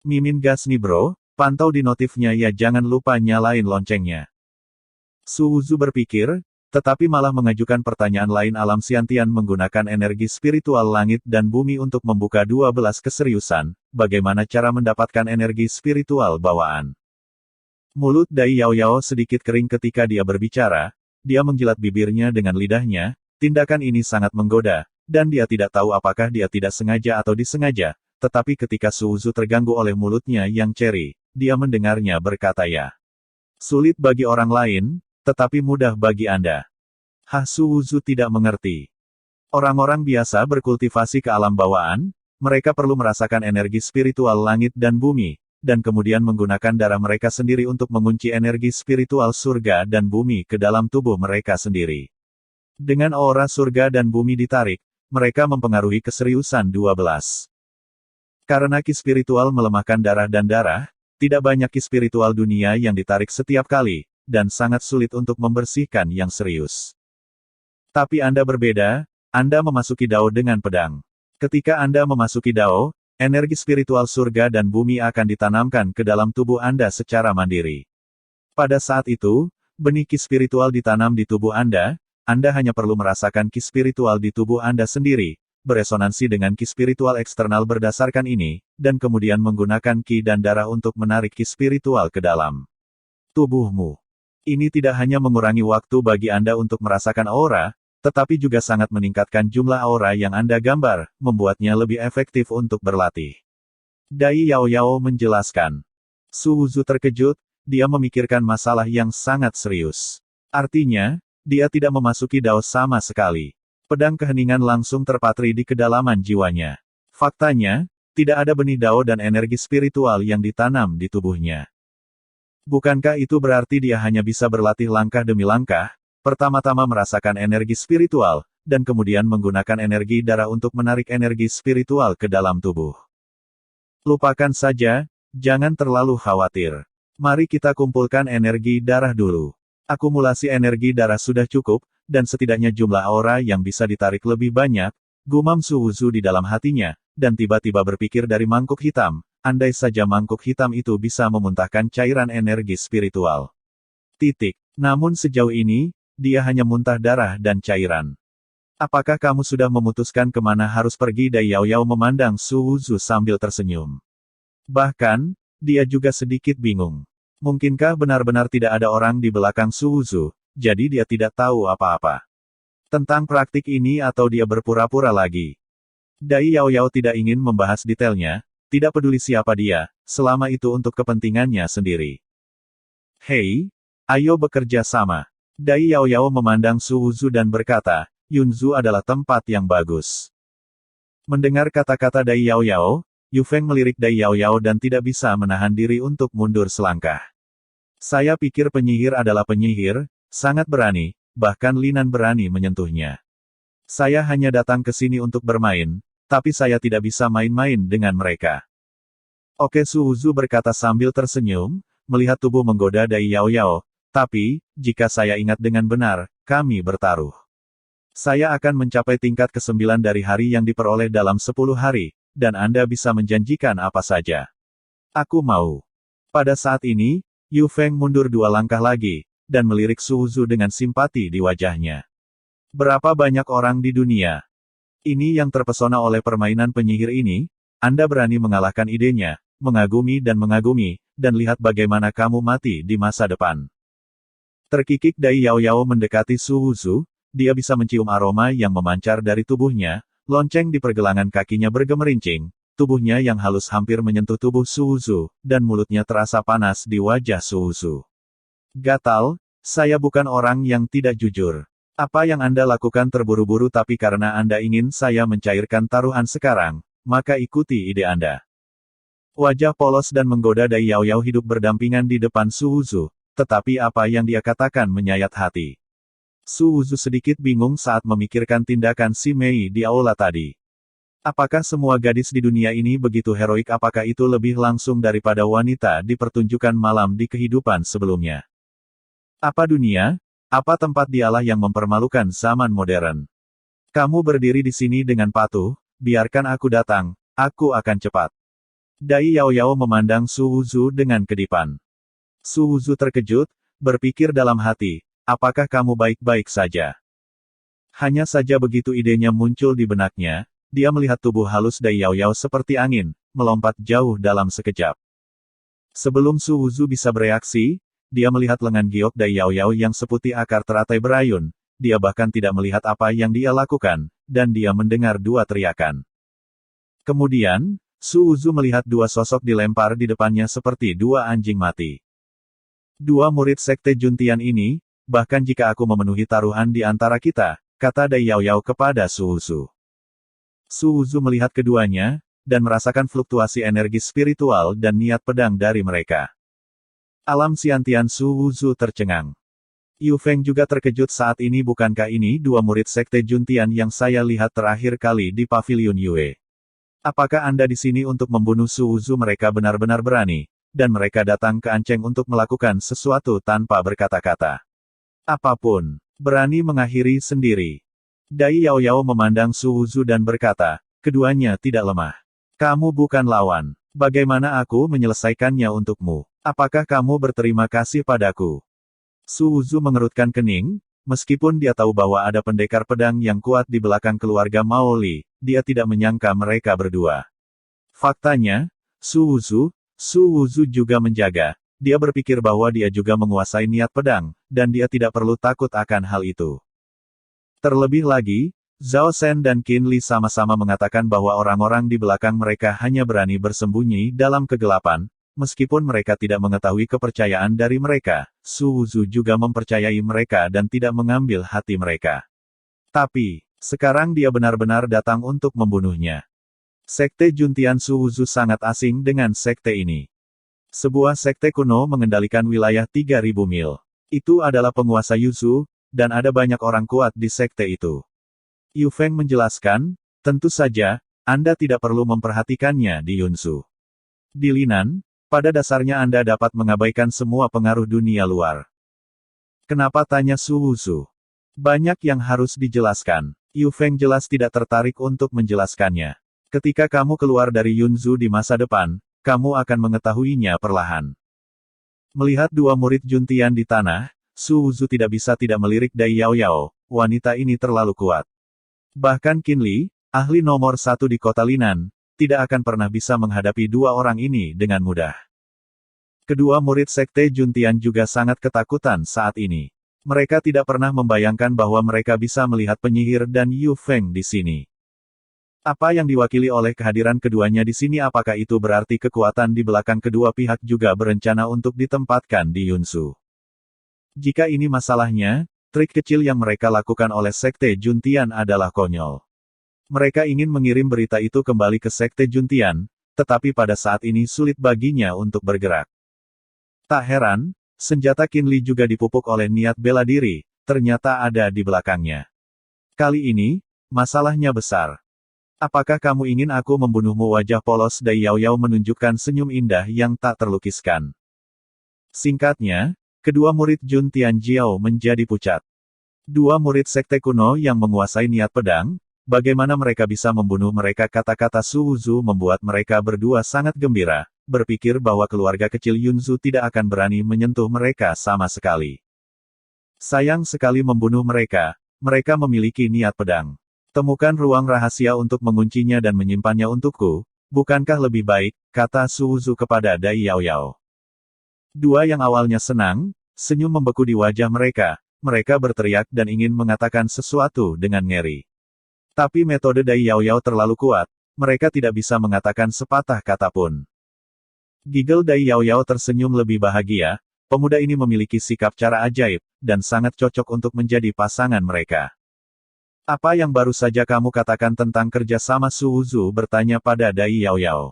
Mimin gas nih bro, pantau di notifnya ya, jangan lupa nyalain loncengnya. Su Wuzu berpikir, tetapi malah mengajukan pertanyaan lain. Alam Xiantian menggunakan energi spiritual langit dan bumi untuk membuka 12 keseriusan, bagaimana cara mendapatkan energi spiritual bawaan. Mulut Dai Yao Yao sedikit kering ketika dia berbicara, dia menjilat bibirnya dengan lidahnya, tindakan ini sangat menggoda, dan dia tidak tahu apakah dia tidak sengaja atau disengaja, tetapi ketika Su Wuzu terganggu oleh mulutnya yang ceri, dia mendengarnya berkata ya. Sulit bagi orang lain, tetapi mudah bagi Anda. Su Wuzu tidak mengerti. Orang-orang biasa berkultivasi ke alam bawaan, mereka perlu merasakan energi spiritual langit dan bumi, dan kemudian menggunakan darah mereka sendiri untuk mengunci energi spiritual surga dan bumi ke dalam tubuh mereka sendiri. Dengan aura surga dan bumi ditarik, mereka mempengaruhi keseriusan 12. Karena ki spiritual melemahkan darah dan darah, tidak banyak ki spiritual dunia yang ditarik setiap kali, dan sangat sulit untuk membersihkan yang serius. Tapi Anda berbeda, Anda memasuki Dao dengan pedang. Ketika Anda memasuki Dao, energi spiritual surga dan bumi akan ditanamkan ke dalam tubuh Anda secara mandiri. Pada saat itu, benih ki spiritual ditanam di tubuh Anda hanya perlu merasakan ki spiritual di tubuh Anda sendiri, beresonansi dengan ki spiritual eksternal berdasarkan ini, dan kemudian menggunakan ki dan darah untuk menarik ki spiritual ke dalam tubuhmu. Ini tidak hanya mengurangi waktu bagi Anda untuk merasakan aura, tetapi juga sangat meningkatkan jumlah aura yang Anda gambar, membuatnya lebih efektif untuk berlatih. Dai Yao Yao menjelaskan. Su Wuzu terkejut, dia memikirkan masalah yang sangat serius. Artinya, dia tidak memasuki Dao sama sekali. Pedang keheningan langsung terpatri di kedalaman jiwanya. Faktanya, tidak ada benih Dao dan energi spiritual yang ditanam di tubuhnya. Bukankah itu berarti dia hanya bisa berlatih langkah demi langkah, pertama-tama merasakan energi spiritual, dan kemudian menggunakan energi darah untuk menarik energi spiritual ke dalam tubuh? Lupakan saja, jangan terlalu khawatir. Mari kita kumpulkan energi darah dulu. Akumulasi energi darah sudah cukup, dan setidaknya jumlah aura yang bisa ditarik lebih banyak, gumam Su Wuzu di dalam hatinya, dan tiba-tiba berpikir dari mangkuk hitam. Andai saja mangkuk hitam itu bisa memuntahkan cairan energi spiritual. Namun sejauh ini, dia hanya muntah darah dan cairan. Apakah kamu sudah memutuskan kemana harus pergi? Dai Yao Yao memandang Su Wuzu sambil tersenyum. Bahkan, dia juga sedikit bingung. Mungkinkah benar-benar tidak ada orang di belakang Su Wuzu, jadi dia tidak tahu apa-apa tentang praktik ini atau dia berpura-pura lagi? Dai Yao Yao tidak ingin membahas detailnya, tidak peduli siapa dia, selama itu untuk kepentingannya sendiri. Hei, ayo bekerja sama. Dai Yao Yao memandang Su Wuzu dan berkata, Yunzu adalah tempat yang bagus. Mendengar kata-kata Dai Yao Yao, Yu Feng melirik Dai Yao Yao dan tidak bisa menahan diri untuk mundur selangkah. Saya pikir penyihir adalah penyihir, sangat berani, bahkan Linan berani menyentuhnya. Saya hanya datang ke sini untuk bermain, tapi saya tidak bisa main-main dengan mereka. Oke, Su Wuzu berkata sambil tersenyum, melihat tubuh menggoda Dai Yao Yao, tapi, jika saya ingat dengan benar, kami bertaruh. Saya akan mencapai tingkat ke-9 dari hari yang diperoleh dalam 10 hari, dan Anda bisa menjanjikan apa saja. Aku mau. Pada saat ini, Yu Feng mundur 2 langkah lagi, dan melirik Su Wuzu dengan simpati di wajahnya. Berapa banyak orang di dunia ini yang terpesona oleh permainan penyihir ini? Anda berani mengalahkan idenya, mengagumi, dan lihat bagaimana kamu mati di masa depan. Terkikik Dai Yao Yao mendekati Su Wuzu, dia bisa mencium aroma yang memancar dari tubuhnya, lonceng di pergelangan kakinya bergemerincing, tubuhnya yang halus hampir menyentuh tubuh Su Wuzu, dan mulutnya terasa panas di wajah Su Wuzu. Gatal, saya bukan orang yang tidak jujur. Apa yang Anda lakukan terburu-buru, tapi karena Anda ingin saya mencairkan taruhan sekarang, maka ikuti ide Anda. Wajah polos dan menggoda Dai Yao Yao hidup berdampingan di depan Su Wuzu, tetapi apa yang dia katakan menyayat hati. Su Wuzu sedikit bingung saat memikirkan tindakan si Mei di aula tadi. Apakah semua gadis di dunia ini begitu heroik? Apakah itu lebih langsung daripada wanita di pertunjukan malam di kehidupan sebelumnya? Apa dunia? Apa tempat dialah yang mempermalukan zaman modern? Kamu berdiri di sini dengan patuh, biarkan aku datang, aku akan cepat. Dai Yaoyao memandang Su Wuzu dengan kedipan. Su Wuzu terkejut, berpikir dalam hati, apakah kamu baik-baik saja? Hanya saja begitu idenya muncul di benaknya, dia melihat tubuh halus Dai Yaoyao seperti angin, melompat jauh dalam sekejap. Sebelum Su Wuzu bisa bereaksi, dia melihat lengan giok Dai Yaoyao yang seputih akar teratai berayun, dia bahkan tidak melihat apa yang dia lakukan, dan dia mendengar dua teriakan. Kemudian, Su Wuzu melihat dua sosok dilempar di depannya seperti dua anjing mati. Dua murid sekte Juntian ini, bahkan jika aku memenuhi taruhan di antara kita, kata Dai Yaoyao kepada Su Wuzu. Su Wuzu melihat keduanya, dan merasakan fluktuasi energi spiritual dan niat pedang dari mereka. Alam Siantian Su Wuzu tercengang. Yu Feng juga terkejut saat ini. Bukankah ini dua murid sekte Juntian yang saya lihat terakhir kali di Pavilion Yue? Apakah Anda di sini untuk membunuh Su Wuzu? Mereka benar-benar berani, dan mereka datang ke Anceng untuk melakukan sesuatu tanpa berkata-kata. Apapun, berani mengakhiri sendiri. Dai Yaoyao memandang Su Wuzu dan berkata, keduanya tidak lemah. Kamu bukan lawan. Bagaimana aku menyelesaikannya untukmu? Apakah kamu berterima kasih padaku? Su Wuzu mengerutkan kening, meskipun dia tahu bahwa ada pendekar pedang yang kuat di belakang keluarga Mao Li, dia tidak menyangka mereka berdua. Faktanya, Su Wuzu juga menjaga. Dia berpikir bahwa dia juga menguasai niat pedang, dan dia tidak perlu takut akan hal itu. Terlebih lagi, Zhao Shen dan Qin Li sama-sama mengatakan bahwa orang-orang di belakang mereka hanya berani bersembunyi dalam kegelapan. Meskipun mereka tidak mengetahui kepercayaan dari mereka, Su Wuzu juga mempercayai mereka dan tidak mengambil hati mereka. Tapi, sekarang dia benar-benar datang untuk membunuhnya. Sekte Juntian Su Wuzu sangat asing dengan sekte ini. Sebuah sekte kuno mengendalikan wilayah 3000 mil. Itu adalah penguasa Yuzhu, dan ada banyak orang kuat di sekte itu. Yu Feng menjelaskan, tentu saja, Anda tidak perlu memperhatikannya di Yunsu. Di Linan, pada dasarnya Anda dapat mengabaikan semua pengaruh dunia luar. Kenapa, tanya Su Wuzu? Banyak yang harus dijelaskan. Yu Feng jelas tidak tertarik untuk menjelaskannya. Ketika kamu keluar dari Yunzu di masa depan, kamu akan mengetahuinya perlahan. Melihat dua murid Juntian di tanah, Su Wuzu tidak bisa tidak melirik Dai Yaoyao, wanita ini terlalu kuat. Bahkan Qin Li, ahli nomor 1 di kota Linan, tidak akan pernah bisa menghadapi dua orang ini dengan mudah. Kedua murid sekte Juntian juga sangat ketakutan saat ini. Mereka tidak pernah membayangkan bahwa mereka bisa melihat penyihir dan Yu Feng di sini. Apa yang diwakili oleh kehadiran keduanya di sini? Apakah itu berarti kekuatan di belakang kedua pihak juga berencana untuk ditempatkan di Yunsu? Jika ini masalahnya, trik kecil yang mereka lakukan oleh sekte Juntian adalah konyol. Mereka ingin mengirim berita itu kembali ke sekte Juntian, tetapi pada saat ini sulit baginya untuk bergerak. Tak heran, senjata Qin Li juga dipupuk oleh niat bela diri, ternyata ada di belakangnya. Kali ini, masalahnya besar. Apakah kamu ingin aku membunuhmu? Wajah polos Dai Yaoyao menunjukkan senyum indah yang tak terlukiskan. Singkatnya, kedua murid Jun Tianjiao menjadi pucat. Dua murid sekte kuno yang menguasai niat pedang, bagaimana mereka bisa membunuh mereka? Kata-kata Su Wuzu membuat mereka berdua sangat gembira, berpikir bahwa keluarga kecil Yunzu tidak akan berani menyentuh mereka sama sekali. Sayang sekali membunuh mereka, mereka memiliki niat pedang. Temukan ruang rahasia untuk menguncinya dan menyimpannya untukku, bukankah lebih baik, kata Su Wuzu kepada Dai Yaoyao. Dua yang awalnya senang, senyum membeku di wajah mereka, mereka berteriak dan ingin mengatakan sesuatu dengan ngeri. Tapi metode Dai Yaoyao terlalu kuat, mereka tidak bisa mengatakan sepatah kata pun. Gigel Dai Yaoyao tersenyum lebih bahagia, pemuda ini memiliki sikap cara ajaib, dan sangat cocok untuk menjadi pasangan mereka. Apa yang baru saja kamu katakan tentang kerja sama? Su Wuzu bertanya pada Dai Yaoyao.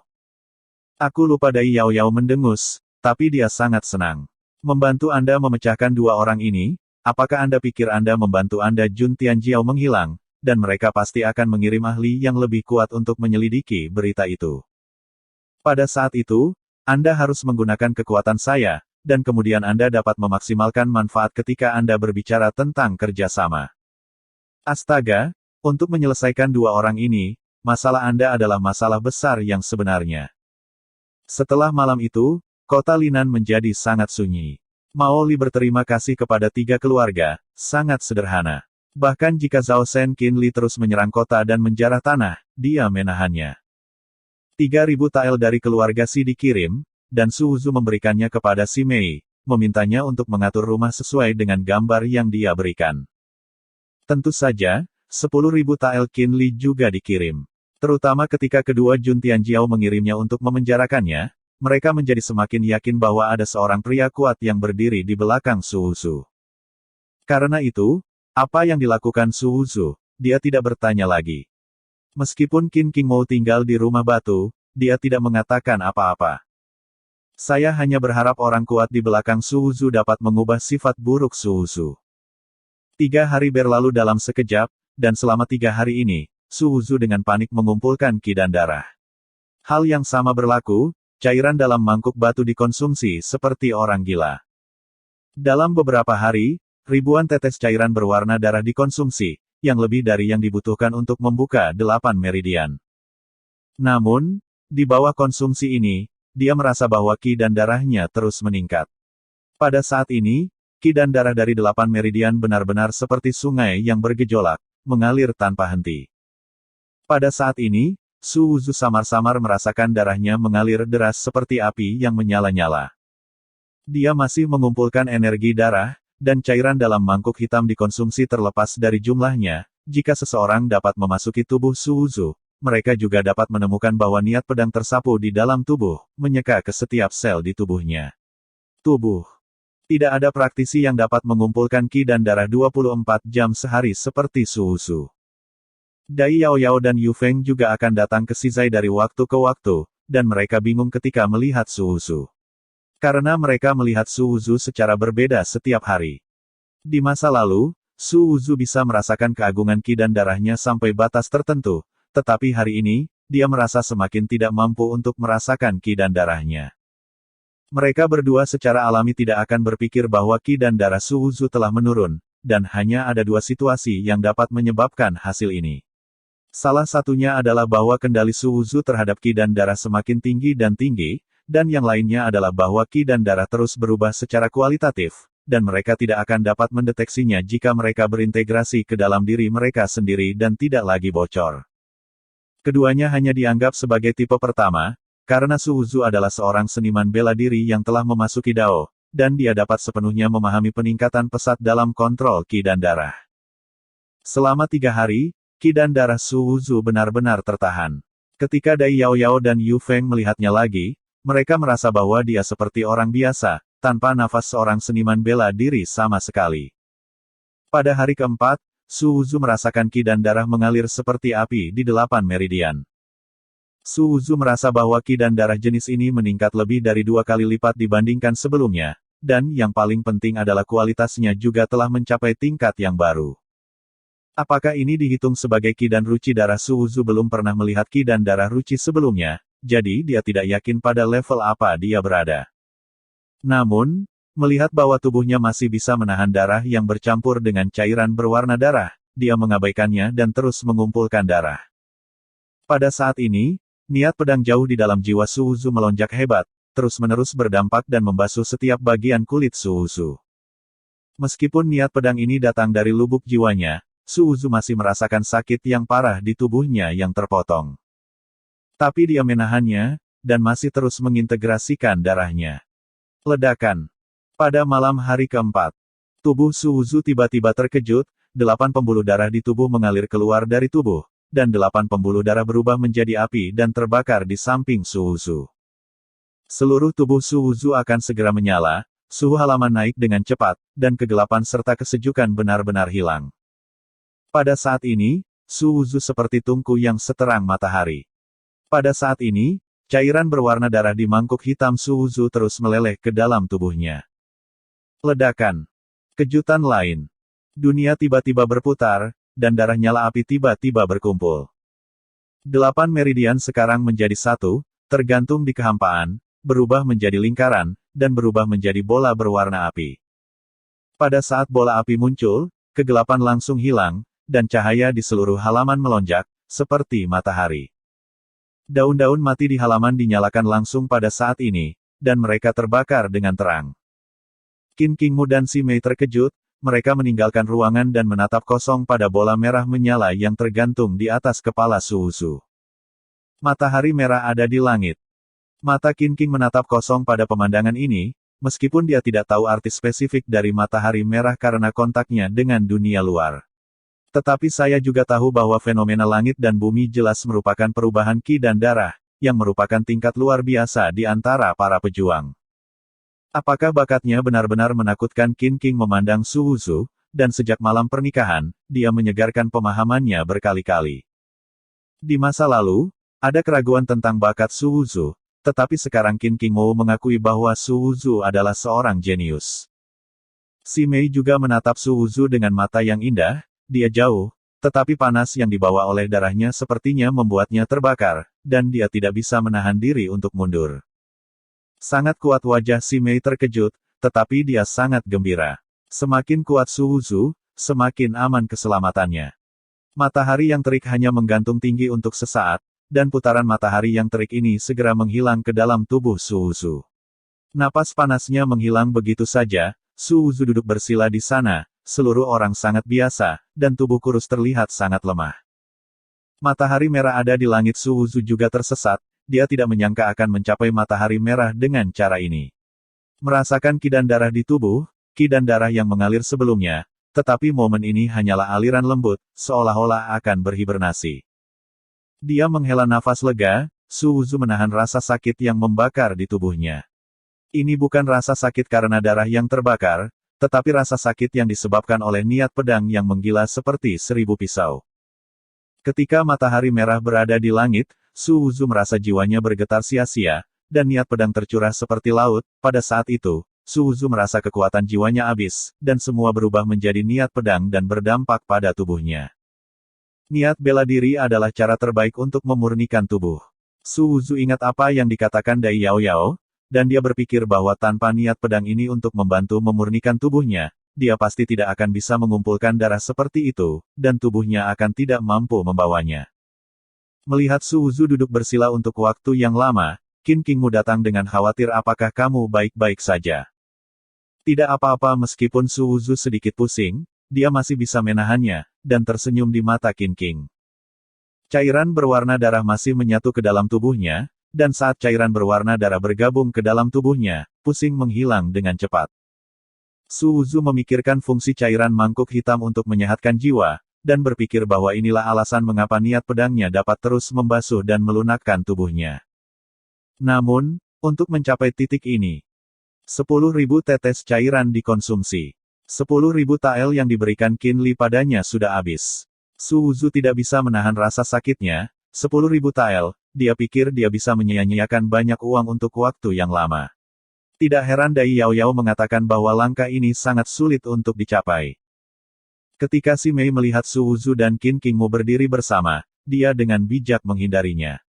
Aku lupa. Dai Yaoyao mendengus, tapi dia sangat senang. Membantu Anda memecahkan dua orang ini, apakah Anda pikir Anda membantu Anda? Jun Tianjiao menghilang, dan mereka pasti akan mengirim ahli yang lebih kuat untuk menyelidiki berita itu. Pada saat itu, Anda harus menggunakan kekuatan saya, dan kemudian Anda dapat memaksimalkan manfaat ketika Anda berbicara tentang kerjasama. Astaga, untuk menyelesaikan dua orang ini, masalah Anda adalah masalah besar yang sebenarnya. Setelah malam itu, kota Linan menjadi sangat sunyi. Mao Li berterima kasih kepada 3 keluarga, sangat sederhana. Bahkan jika Zhao Shen Qin Li terus menyerang kota dan menjarah tanah, dia menahannya. 3.000 tael dari keluarga Si dikirim, dan Su Wuzu memberikannya kepada Si Mei, memintanya untuk mengatur rumah sesuai dengan gambar yang dia berikan. Tentu saja, 10.000 tael Qin Li juga dikirim. Terutama ketika kedua Jun Tianjiao mengirimnya untuk memenjarakannya, mereka menjadi semakin yakin bahwa ada seorang pria kuat yang berdiri di belakang Su Wuzu. Karena itu, apa yang dilakukan Su Wuzu, dia tidak bertanya lagi. Meskipun Qin King Mo tinggal di rumah batu, dia tidak mengatakan apa-apa. Saya hanya berharap orang kuat di belakang Su Wuzu dapat mengubah sifat buruk Su Wuzu. 3 hari berlalu dalam sekejap, dan selama 3 hari ini, Su Wuzu dengan panik mengumpulkan Qi dan darah. Hal yang sama berlaku, cairan dalam mangkuk batu dikonsumsi seperti orang gila. Dalam beberapa hari, ribuan tetes cairan berwarna darah dikonsumsi, yang lebih dari yang dibutuhkan untuk membuka 8 meridian. Namun, di bawah konsumsi ini, dia merasa bahwa Qi dan darahnya terus meningkat. Pada saat ini, Qi dan darah dari 8 meridian benar-benar seperti sungai yang bergejolak, mengalir tanpa henti. Pada saat ini, Su Wuzu samar-samar merasakan darahnya mengalir deras seperti api yang menyala-nyala. Dia masih mengumpulkan energi darah, dan cairan dalam mangkuk hitam dikonsumsi terlepas dari jumlahnya. Jika seseorang dapat memasuki tubuh Su Wuzu, mereka juga dapat menemukan bahwa niat pedang tersapu di dalam tubuh, menyeka ke setiap sel di tubuhnya. Tubuh. Tidak ada praktisi yang dapat mengumpulkan Qi dan darah 24 jam sehari seperti Su Wuzu. Dai Yao Yao dan Yu Feng juga akan datang ke Sizai dari waktu ke waktu, dan mereka bingung ketika melihat Su Wuzu. Karena mereka melihat Su Wuzu secara berbeda setiap hari. Di masa lalu, Su Wuzu bisa merasakan keagungan Qi dan darahnya sampai batas tertentu, tetapi hari ini, dia merasa semakin tidak mampu untuk merasakan Qi dan darahnya. Mereka berdua secara alami tidak akan berpikir bahwa Qi dan darah Su Wuzu telah menurun, dan hanya ada 2 situasi yang dapat menyebabkan hasil ini. Salah satunya adalah bahwa kendali Su Wuzu terhadap Qi dan darah semakin tinggi dan tinggi, dan yang lainnya adalah bahwa Qi dan darah terus berubah secara kualitatif, dan mereka tidak akan dapat mendeteksinya jika mereka berintegrasi ke dalam diri mereka sendiri dan tidak lagi bocor. Keduanya hanya dianggap sebagai tipe pertama, karena Su Wuzu adalah seorang seniman bela diri yang telah memasuki Dao, dan dia dapat sepenuhnya memahami peningkatan pesat dalam kontrol Qi dan darah. Selama 3 hari, Qi dan darah Su Wuzu benar-benar tertahan. Ketika Dai Yao Yao dan Yu Feng melihatnya lagi, mereka merasa bahwa dia seperti orang biasa, tanpa nafas seorang seniman bela diri sama sekali. Pada hari keempat, Su Wuzu merasakan Qi dan darah mengalir seperti api di 8 meridian. Su Wuzu merasa bahwa Qi dan darah jenis ini meningkat lebih dari 2 kali lipat dibandingkan sebelumnya, dan yang paling penting adalah kualitasnya juga telah mencapai tingkat yang baru. Apakah ini dihitung sebagai Qi dan Ruci darah? Su Wuzu belum pernah melihat Qi dan darah Ruci sebelumnya, jadi dia tidak yakin pada level apa dia berada. Namun, melihat bahwa tubuhnya masih bisa menahan darah yang bercampur dengan cairan berwarna darah, dia mengabaikannya dan terus mengumpulkan darah. Pada saat ini, niat pedang jauh di dalam jiwa Su Wuzu melonjak hebat, terus-menerus berdampak dan membasuh setiap bagian kulit Su Wuzu. Meskipun niat pedang ini datang dari lubuk jiwanya, Su Wuzu masih merasakan sakit yang parah di tubuhnya yang terpotong. Tapi dia menahannya, dan masih terus mengintegrasikan darahnya. Ledakan. Pada malam hari keempat, tubuh Su Wuzu tiba-tiba terkejut, 8 pembuluh darah di tubuh mengalir keluar dari tubuh, dan 8 pembuluh darah berubah menjadi api dan terbakar di samping Su Wuzu. Seluruh tubuh Su Wuzu akan segera menyala, suhu halaman naik dengan cepat, dan kegelapan serta kesejukan benar-benar hilang. Pada saat ini, Su Wuzu seperti tungku yang seterang matahari. Pada saat ini, cairan berwarna darah di mangkuk hitam Su Wuzu terus meleleh ke dalam tubuhnya. Ledakan. Kejutan lain. Dunia tiba-tiba berputar, dan darah nyala api tiba-tiba berkumpul. 8 meridian sekarang menjadi satu, tergantung di kehampaan, berubah menjadi lingkaran, dan berubah menjadi bola berwarna api. Pada saat bola api muncul, kegelapan langsung hilang, dan cahaya di seluruh halaman melonjak, seperti matahari. Daun-daun mati di halaman dinyalakan langsung pada saat ini, dan mereka terbakar dengan terang. Qin Qingmu dan Si Mei terkejut, mereka meninggalkan ruangan dan menatap kosong pada bola merah menyala yang tergantung di atas kepala Su Wuzu. Matahari merah ada di langit. Mata Qin Qing menatap kosong pada pemandangan ini, meskipun dia tidak tahu arti spesifik dari matahari merah karena kontaknya dengan dunia luar. Tetapi saya juga tahu bahwa fenomena langit dan bumi jelas merupakan perubahan ki dan darah, yang merupakan tingkat luar biasa di antara para pejuang. Apakah bakatnya benar-benar menakutkan? Qin Qing memandang Su Wuzu, dan sejak malam pernikahan, dia menyegarkan pemahamannya berkali-kali. Di masa lalu, ada keraguan tentang bakat Su Wuzu, tetapi sekarang Qin Qingmu mengakui bahwa Su Wuzu adalah seorang jenius. Si Mei juga menatap Su Wuzu dengan mata yang indah. Dia jauh, tetapi panas yang dibawa oleh darahnya sepertinya membuatnya terbakar, dan dia tidak bisa menahan diri untuk mundur. Sangat kuat wajah Si Mei terkejut, tetapi dia sangat gembira. Semakin kuat Su Wuzu, semakin aman keselamatannya. Matahari yang terik hanya menggantung tinggi untuk sesaat, dan putaran matahari yang terik ini segera menghilang ke dalam tubuh Su Wuzu. Napas panasnya menghilang begitu saja, Su Wuzu duduk bersila di sana. Seluruh orang sangat biasa, dan tubuh kurus terlihat sangat lemah. Matahari merah ada di langit. Su Wuzu juga tersesat, dia tidak menyangka akan mencapai matahari merah dengan cara ini. Merasakan ki dan darah di tubuh, ki dan darah yang mengalir sebelumnya, tetapi momen ini hanyalah aliran lembut, seolah-olah akan berhibernasi. Dia menghela nafas lega, Su Wuzu menahan rasa sakit yang membakar di tubuhnya. Ini bukan rasa sakit karena darah yang terbakar, tetapi rasa sakit yang disebabkan oleh niat pedang yang menggila seperti 1000 pisau. Ketika matahari merah berada di langit, Su Wuzu merasa jiwanya bergetar sia-sia, dan niat pedang tercurah seperti laut. Pada saat itu, Su Wuzu merasa kekuatan jiwanya habis, dan semua berubah menjadi niat pedang dan berdampak pada tubuhnya. Niat bela diri adalah cara terbaik untuk memurnikan tubuh. Su Wuzu ingat apa yang dikatakan Dai Yao Yao, dan dia berpikir bahwa tanpa niat pedang ini untuk membantu memurnikan tubuhnya, dia pasti tidak akan bisa mengumpulkan darah seperti itu, dan tubuhnya akan tidak mampu membawanya. Melihat Su Wuzu duduk bersila untuk waktu yang lama, Qin Qingmu datang dengan khawatir. Apakah kamu baik-baik saja? Tidak apa-apa. Meskipun Su Wuzu sedikit pusing, dia masih bisa menahannya, dan tersenyum di mata Qin Qing. Cairan berwarna darah masih menyatu ke dalam tubuhnya, dan saat cairan berwarna darah bergabung ke dalam tubuhnya, pusing menghilang dengan cepat. Su Wuzu memikirkan fungsi cairan mangkuk hitam untuk menyehatkan jiwa, dan berpikir bahwa inilah alasan mengapa niat pedangnya dapat terus membasuh dan melunakkan tubuhnya. Namun, untuk mencapai titik ini, 10.000 tetes cairan dikonsumsi. 10.000 tael yang diberikan Qin Li padanya sudah habis. Su Wuzu tidak bisa menahan rasa sakitnya. 10.000 tael, dia pikir dia bisa menyia-nyiakan banyak uang untuk waktu yang lama. Tidak heran Dai Yao Yao mengatakan bahwa langkah ini sangat sulit untuk dicapai. Ketika Si Mei melihat Su Wuzu dan Qin Qingmu berdiri bersama, dia dengan bijak menghindarinya.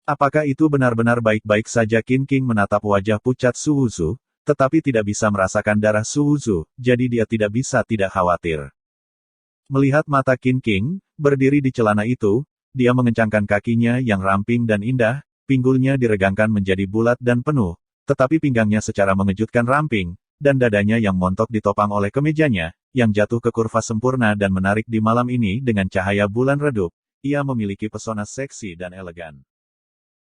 Apakah itu benar-benar baik-baik saja? Qin Qing menatap wajah pucat Su Wuzu, tetapi tidak bisa merasakan darah Su Wuzu, jadi dia tidak bisa tidak khawatir. Melihat mata Qin Qing, berdiri di celana itu, dia mengencangkan kakinya yang ramping dan indah, pinggulnya diregangkan menjadi bulat dan penuh, tetapi pinggangnya secara mengejutkan ramping, dan dadanya yang montok ditopang oleh kemejanya, yang jatuh ke kurva sempurna dan menarik di malam ini dengan cahaya bulan redup. Ia memiliki pesona seksi dan elegan.